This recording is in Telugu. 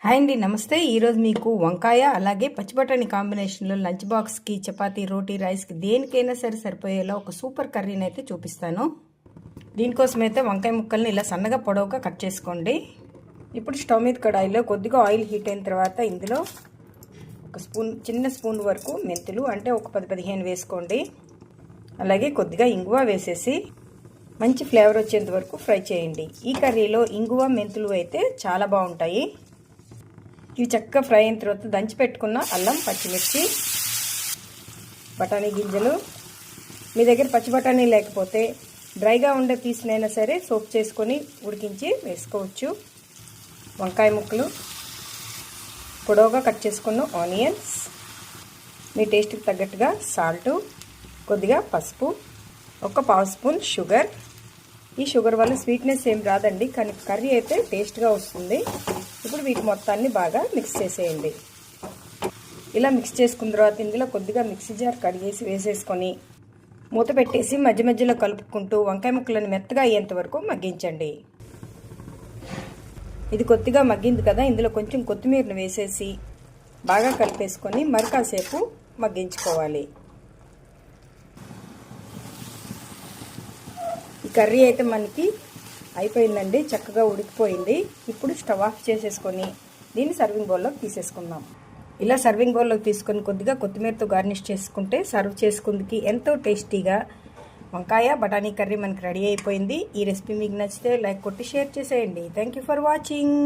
హాయ్ అండి, నమస్తే. ఈరోజు మీకు వంకాయ అలాగే పచ్చిబటాణీ కాంబినేషన్లో లంచ్ బాక్స్కి, చపాతీ, రోటీ, రైస్కి దేనికైనా సరే సరిపోయేలా ఒక సూపర్ కర్రీని అయితే చూపిస్తాను. దీనికోసం అయితే వంకాయ ముక్కల్ని ఇలా సన్నగా పొడవుగా కట్ చేసుకోండి. ఇప్పుడు స్టవ్ మీద కడాయిలో కొద్దిగా ఆయిల్ హీట్ అయిన తర్వాత ఇందులో ఒక చిన్న స్పూన్ వరకు మెంతులు, అంటే ఒక 10-15 వేసుకోండి. అలాగే కొద్దిగా ఇంగువ వేసేసి మంచి ఫ్లేవర్ వచ్చేంత వరకు ఫ్రై చేయండి. ఈ కర్రీలో ఇంగువ, మెంతులు అయితే చాలా బాగుంటాయి. ఇవి చక్కగా ఫ్రై అయిన తర్వాత దంచి పెట్టుకున్న అల్లం, పచ్చిమిర్చి, బఠానీ గింజలు, మీ దగ్గర పచ్చి బఠానీ లేకపోతే డ్రైగా ఉండే పీస్నైనా సరే సోప్ చేసుకొని ఉడికించి వేసుకోవచ్చు. వంకాయ ముక్కలు, పొడవుగా కట్ చేసుకున్న ఆనియన్స్, మీ టేస్ట్కి తగ్గట్టుగా సాల్టు, కొద్దిగా పసుపు, ఒక 1/2 స్పూన్ షుగర్. ఈ షుగర్ వల్ల స్వీట్నెస్ ఏం రాదండి, కానీ కర్రీ అయితే టేస్ట్గా వస్తుంది. ఇప్పుడు వీటి మొత్తాన్ని బాగా మిక్స్ చేసేయండి. ఇలా మిక్స్ చేసుకున్న తర్వాత ఇందులో కొద్దిగా మిక్సీ జార్ కడిగేసి వేసేసుకొని మూత పెట్టేసి మధ్య మధ్యలో కలుపుకుంటూ వంకాయ ముక్కలను మెత్తగా అయ్యేంత వరకు మగ్గించండి. ఇది కొద్దిగా మగ్గింది కదా, ఇందులో కొంచెం కొత్తిమీరను వేసేసి బాగా కలిపేసుకొని మరి కాసేపు మగ్గించుకోవాలి. ఈ కర్రీ అయితే మనకి అయిపోయిందండి, చక్కగా ఉడికిపోయింది. ఇప్పుడు స్టవ్ ఆఫ్ చేసేసుకొని దీన్ని సర్వింగ్ బౌల్లోకి తీసేసుకుందాం. ఇలా సర్వింగ్ బౌల్లోకి తీసుకొని కొద్దిగా కొత్తిమీరతో గార్నిష్ చేసుకుంటే సర్వ్ చేసుకుందికి ఎంతో టేస్టీగా వంకాయ బఠానీ కర్రీ మనకి రెడీ అయిపోయింది. ఈ రెసిపీ మీకు నచ్చితే లైక్ కొట్టి షేర్ చేసేయండి. Thank you for watching.